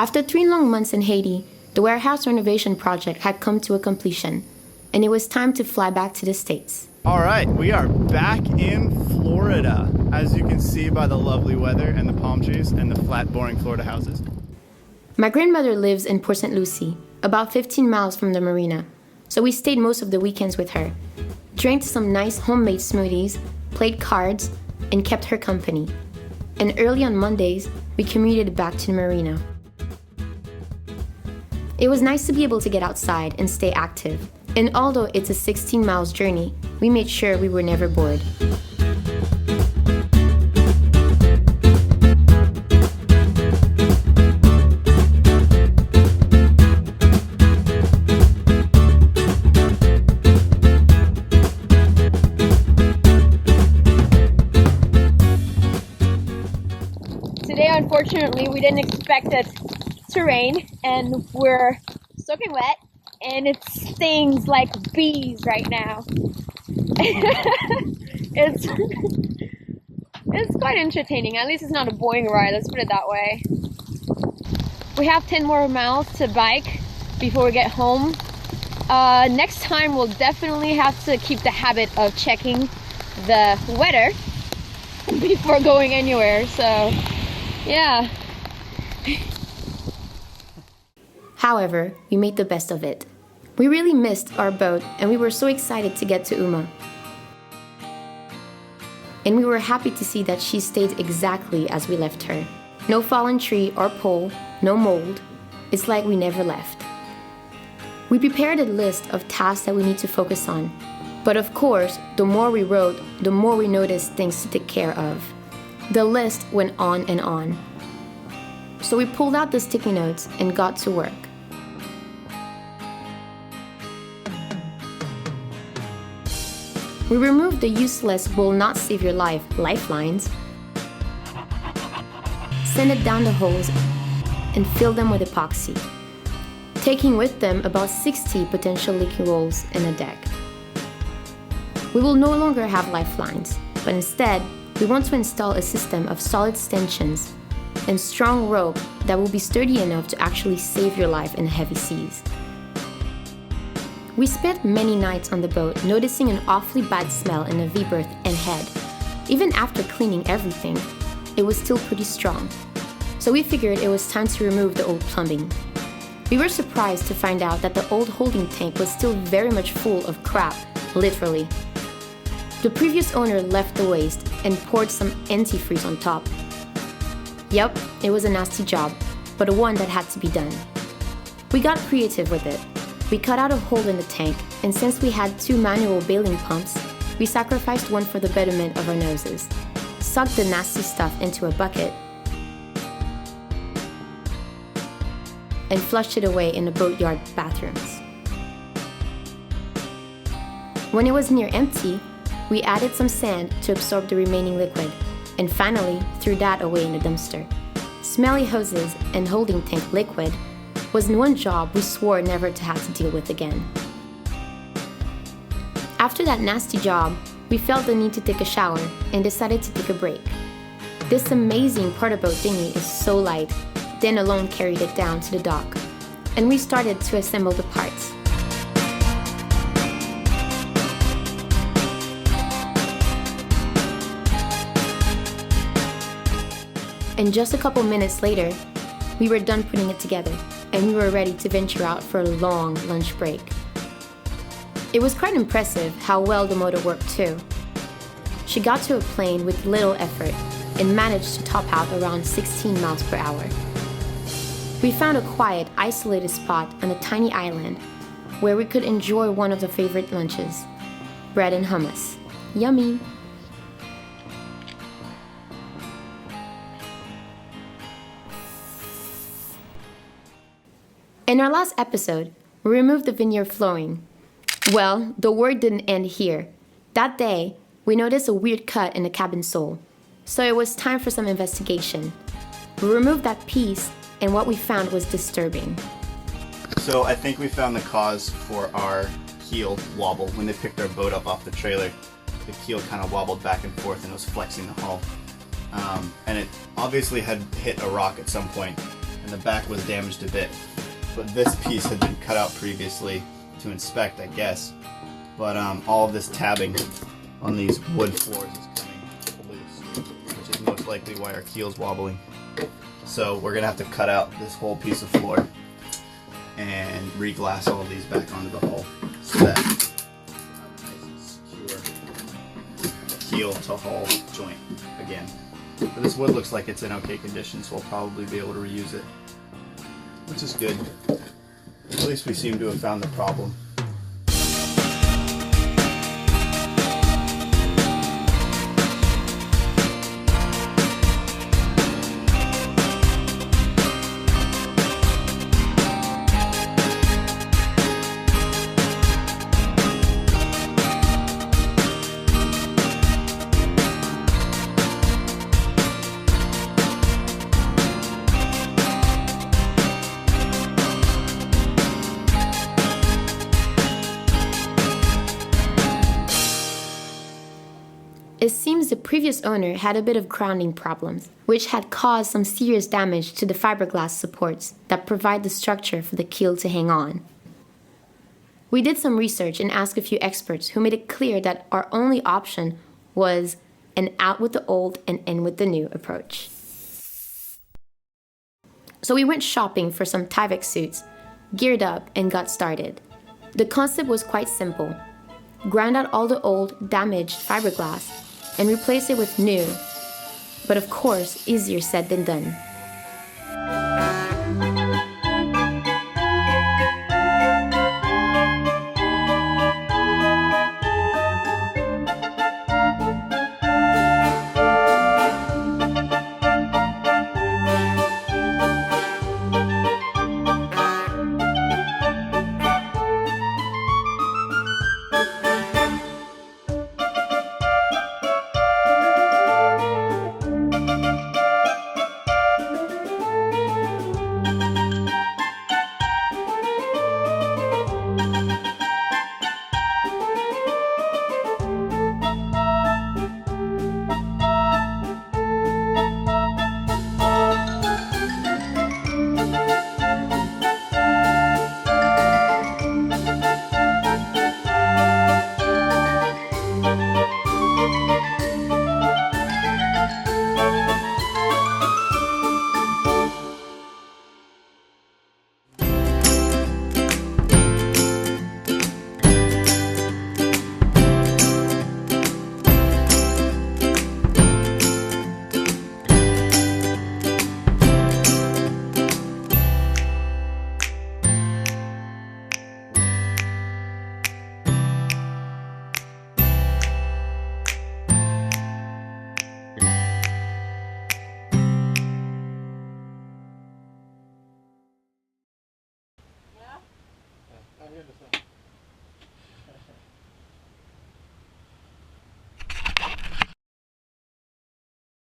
After 3 long months in Haiti, the warehouse renovation project had come to a completion, and it was time to fly back to the States. All right, we are back in Florida, as you can see by the lovely weather and the palm trees and the flat, boring Florida houses. My grandmother lives in Port St. Lucie, about 15 miles from the marina, so we stayed most of the weekends with her, drank some nice homemade smoothies, played cards, and kept her company. And early on Mondays, we commuted back to the marina. It was nice to be able to get outside and stay active, and although it's a 16 miles journey, we made sure we were never bored. Today, unfortunately, we didn't expect it to rain, and we're soaking wet, and it stings like bees right now. it's quite entertaining. At least it's not a boring ride, let's put it that way. We have 10 more miles to bike before we get home. Next time we'll definitely have to keep the habit of checking the weather before going anywhere, so yeah. However, we made the best of it. We really missed our boat, and we were so excited to get to Uma. And we were happy to see that she stayed exactly as we left her. No fallen tree or pole, no mold. It's like we never left. We prepared a list of tasks that we need to focus on. But of course, the more we wrote, the more we noticed things to take care of. The list went on and on. So we pulled out the sticky notes and got to work. We removed the useless will not save your life lifelines, sanded down the holes, and filled them with epoxy, taking with them about 60 potential leaking rolls in a deck. We will no longer have lifelines, but instead, we want to install a system of solid stanchions and strong rope that will be sturdy enough to actually save your life in heavy seas. We spent many nights on the boat noticing an awfully bad smell in the V-berth and head. Even after cleaning everything, it was still pretty strong. So we figured it was time to remove the old plumbing. We were surprised to find out that the old holding tank was still very much full of crap, literally. The previous owner left the waste and poured some antifreeze on top. Yup, it was a nasty job, but one that had to be done. We got creative with it. We cut out a hole in the tank, and since we had 2 manual bailing pumps, we sacrificed one for the betterment of our noses, sucked the nasty stuff into a bucket, and flushed it away in the boatyard bathrooms. When it was near empty, we added some sand to absorb the remaining liquid, and finally threw that away in the dumpster. Smelly hoses and holding tank liquid was one job we swore never to have to deal with again. After that nasty job, we felt the need to take a shower and decided to take a break. This amazing portable dinghy is so light, Dan alone carried it down to the dock, and we started to assemble the parts. And just a couple minutes later, we were done putting it together, and we were ready to venture out for a long lunch break. It was quite impressive how well the motor worked too. She got to a plane with little effort and managed to top out around 16 miles per hour. We found a quiet, isolated spot on a tiny island where we could enjoy one of the favorite lunches, bread and hummus. Yummy! In our last episode, we removed the veneer flooring. Well, the work didn't end here. That day, we noticed a weird cut in the cabin sole, so it was time for some investigation. We removed that piece, and what we found was disturbing. So I think we found the cause for our keel wobble. When they picked our boat up off the trailer, the keel kind of wobbled back and forth and was flexing the hull. And it obviously had hit a rock at some point, and the back was damaged a bit. But this piece had been cut out previously to inspect, I guess. But all of this tabbing on these wood floors is coming loose, which is most likely why our keel's wobbling. So we're gonna have to cut out this whole piece of floor and re-glass all of these back onto the hull so that nice and secure keel to hull joint again. But this wood looks like it's in okay condition, so we'll probably be able to reuse it, which is good. At least we seem to have found the problem. It seems the previous owner had a bit of grounding problems, which had caused some serious damage to the fiberglass supports that provide the structure for the keel to hang on. We did some research and asked a few experts who made it clear that our only option was an out with the old and in with the new approach. So we went shopping for some Tyvek suits, geared up, and got started. The concept was quite simple. Grind out all the old, damaged fiberglass and replace it with new, but of course, easier said than done.